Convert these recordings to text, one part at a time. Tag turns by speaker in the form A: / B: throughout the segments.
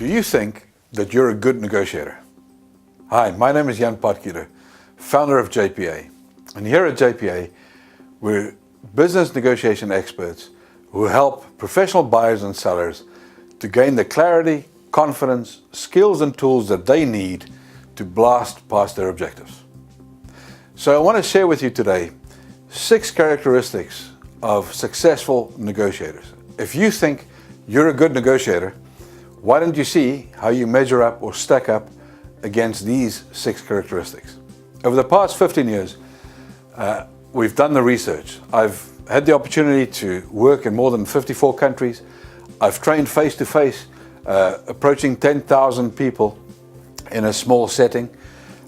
A: Do you think that you're a good negotiator? Hi, my name is Potgieter, founder of JPA. And here at JPA, we're business negotiation experts who help professional buyers and sellers to gain the clarity, confidence, skills and tools that they need to blast past their objectives. So I want to share with you today 6 characteristics of successful negotiators. If you think you're a good negotiator, why don't you see how you measure up or stack up against these 6 characteristics? Over the past 15 years, we've done the research. I've had the opportunity to work in more than 54 countries. I've trained face-to-face, approaching 10,000 people in a small setting,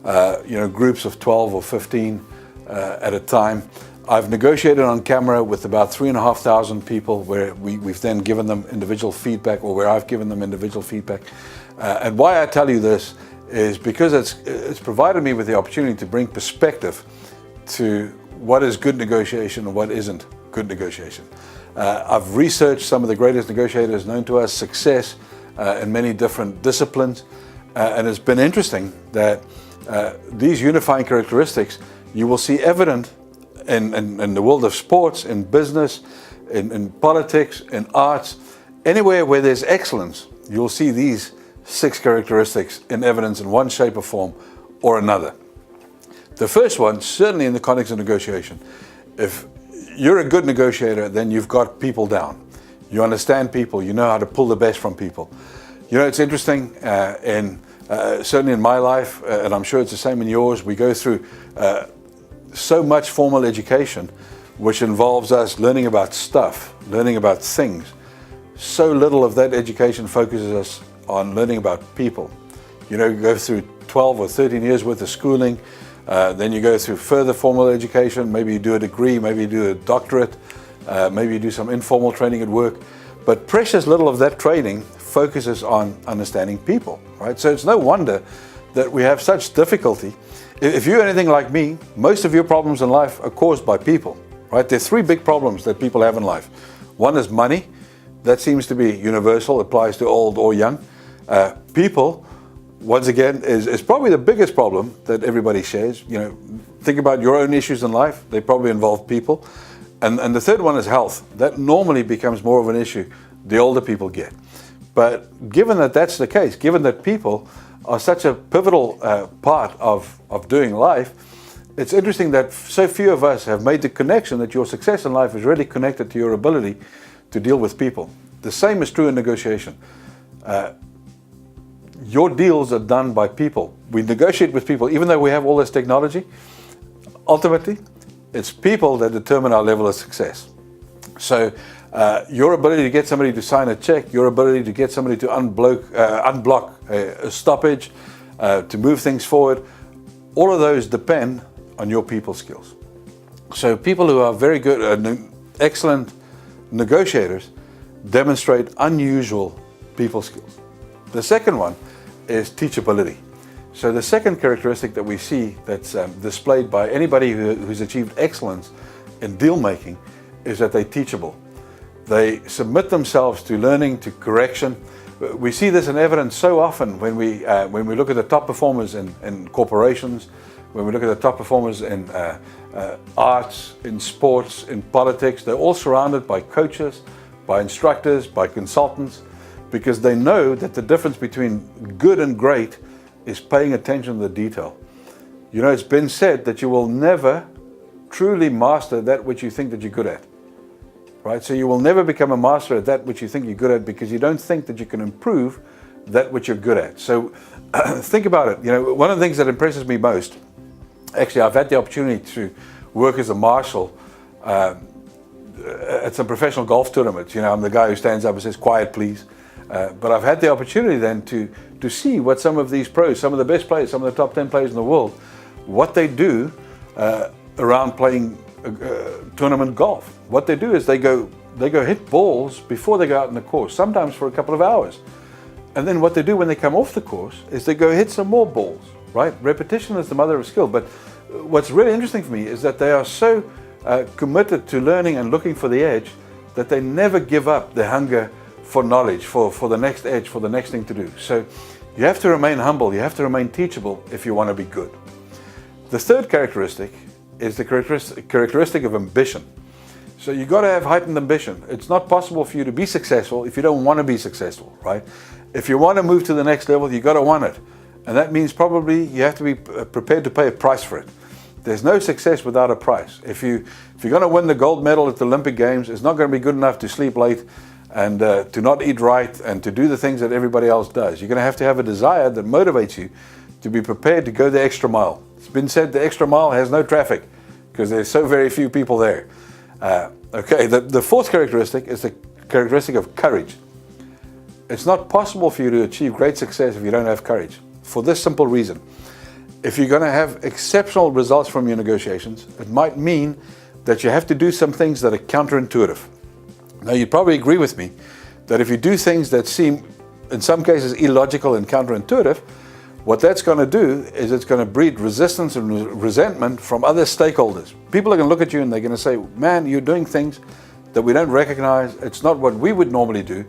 A: groups of 12 or 15 at a time. I've negotiated on camera with about 3,500 people where we've then given them individual feedback, or where I've given them individual feedback. And why I tell you this is because it's provided me with the opportunity to bring perspective to what is good negotiation and what isn't good negotiation. I've researched some of the greatest negotiators known to us, success in many different disciplines, and it's been interesting that these unifying characteristics you will see evident in the world of sports, in business, in politics, in arts. Anywhere where there's excellence, you'll see these 6 characteristics in evidence in one shape or form or another. The first one, certainly in the context of negotiation, if you're a good negotiator, then you've got people down. You understand people, you know how to pull the best from people. You know, it's interesting, certainly in my life, and I'm sure it's the same in yours, we go through so much formal education, which involves us learning about stuff, learning about things. So little of that education focuses us on learning about people. You know, you go through 12 or 13 years worth of schooling, then you go through further formal education, maybe you do a degree, maybe you do a doctorate, maybe you do some informal training at work, but precious little of that training focuses on understanding people, right? So it's no wonder that we have such difficulty. If you're anything like me, most of your problems in life are caused by people, right? There's 3 big problems that people have in life. One is money. That seems to be universal, applies to old or young. People, once again, is probably the biggest problem that everybody shares. You know, think about your own issues in life. They probably involve people. And the third one is health. That normally becomes more of an issue the older people get. But given that that's the case, given that people are such a pivotal part of doing life, it's interesting that so few of us have made the connection that your success in life is really connected to your ability to deal with people. The same is true in negotiation. Your deals are done by people. We negotiate with people, even though we have all this technology. Ultimately, it's people that determine our level of success. So your ability to get somebody to sign a check, your ability to get somebody to unblock a stoppage, to move things forward, all of those depend on your people skills. So people who are very good, excellent negotiators demonstrate unusual people skills. The second one is teachability. So the second characteristic that we see that's displayed by anybody who's achieved excellence in deal making is that they're teachable. They submit themselves to learning, to correction. We see this in evidence so often when we look at the top performers in corporations, when we look at the top performers in arts, in sports, in politics. They're all surrounded by coaches, by instructors, by consultants, because they know that the difference between good and great is paying attention to the detail. You know, it's been said that you will never truly master that which you think that you're good at. Right? So you will never become a master at that which you think you're good at because you don't think that you can improve that which you're good at. So think about it. You know, one of the things that impresses me most, actually I've had the opportunity to work as a marshal at some professional golf tournaments. You know, I'm the guy who stands up and says, "Quiet, please." But I've had the opportunity then to see what some of these pros, some of the best players, some of the top 10 players in the world, what they do around playing tournament golf. What they do is they go hit balls before they go out on the course, sometimes for a couple of hours. And then what they do when they come off the course is they go hit some more balls, right? Repetition is the mother of skill. But what's really interesting for me is that they are so committed to learning and looking for the edge that they never give up their hunger for knowledge, for the next edge, for the next thing to do. So you have to remain humble, you have to remain teachable if you want to be good. The third characteristic is the characteristic of ambition. So you've got to have heightened ambition. It's not possible for you to be successful if you don't want to be successful, right? If you want to move to the next level, you've got to want it. And that means probably you have to be prepared to pay a price for it. There's no success without a price. If you're going to win the gold medal at the Olympic Games, it's not going to be good enough to sleep late and to not eat right and to do the things that everybody else does. You're going to have a desire that motivates you to be prepared to go the extra mile. It's been said the extra mile has no traffic because there's so very few people there. Okay, the fourth characteristic is the characteristic of courage. It's not possible for you to achieve great success if you don't have courage, for this simple reason. If you're going to have exceptional results from your negotiations, it might mean that you have to do some things that are counterintuitive. Now, you'd probably agree with me that if you do things that seem, in some cases, illogical and counterintuitive, what that's going to do is it's going to breed resistance and resentment from other stakeholders. People are going to look at you and they're going to say, man, you're doing things that we don't recognize. It's not what we would normally do.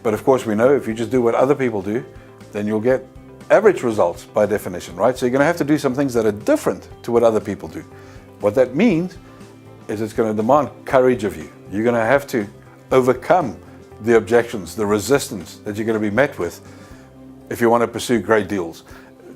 A: But of course, we know if you just do what other people do, then you'll get average results by definition, right? So you're going to have to do some things that are different to what other people do. What that means is it's going to demand courage of you. You're going to have to overcome the objections, the resistance that you're going to be met with if you want to pursue great deals.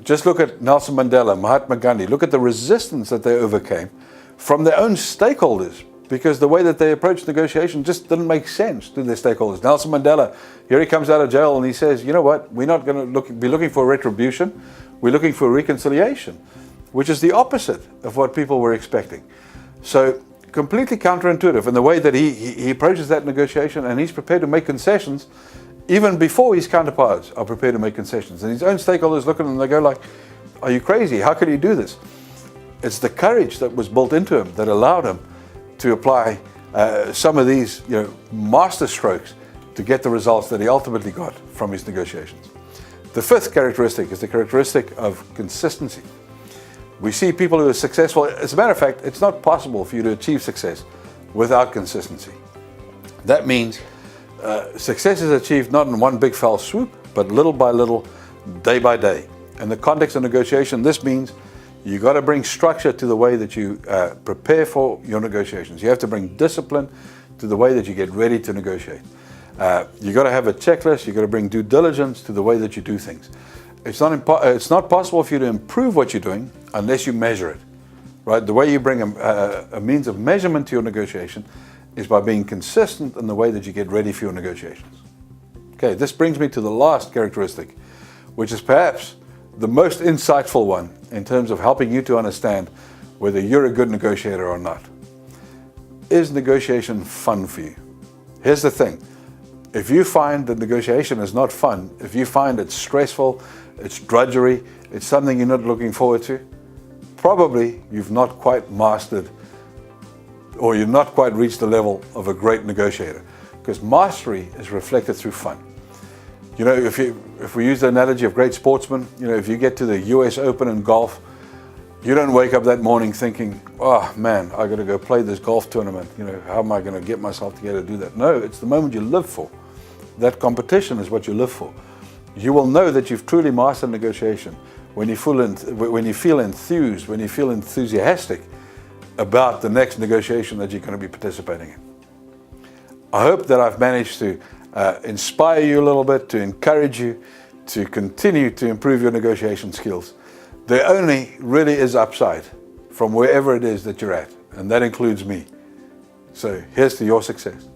A: Just look at Nelson Mandela, Mahatma Gandhi. Look at the resistance that they overcame from their own stakeholders, because the way that they approached negotiation just didn't make sense to their stakeholders. Nelson Mandela, here he comes out of jail and he says, you know what, we're not going to be looking for retribution, we're looking for reconciliation, which is the opposite of what people were expecting. So completely counterintuitive in the way that he approaches that negotiation, and he's prepared to make concessions even before his counterparts are prepared to make concessions. And his own stakeholders look at him and they go like, are you crazy? How could you do this? It's the courage that was built into him that allowed him to apply some of these master strokes to get the results that he ultimately got from his negotiations. The fifth characteristic is the characteristic of consistency. We see people who are successful. As a matter of fact, it's not possible for you to achieve success without consistency. That means success is achieved not in one big fell swoop, but little by little, day by day. In the context of negotiation, this means you got to bring structure to the way that you prepare for your negotiations. You have to bring discipline to the way that you get ready to negotiate. You got to have a checklist. You got to bring due diligence to the way that you do things. It's not possible for you to improve what you're doing unless you measure it, right? The way you bring a means of measurement to your negotiation is by being consistent in the way that you get ready for your negotiations. Okay, this brings me to the last characteristic, which is perhaps the most insightful one in terms of helping you to understand whether you're a good negotiator or not. Is negotiation fun for you? Here's the thing. If you find that negotiation is not fun, if you find it's stressful, it's drudgery, it's something you're not looking forward to, probably you've not quite mastered, or you've not quite reached the level of a great negotiator, because mastery is reflected through fun. If we use the analogy of great sportsmen, if you get to the US Open in golf, you don't wake up that morning thinking, oh man, I got to go play this golf tournament. How am I going to get myself together to do that? No, it's the moment you live for. That competition is what you live for. You will know that you've truly mastered negotiation when you feel enthused, when you feel enthusiastic about the next negotiation that you're going to be participating in. I hope that I've managed to inspire you a little bit, to encourage you to continue to improve your negotiation skills. There only really is upside from wherever it is that you're at, and that includes me. So here's to your success.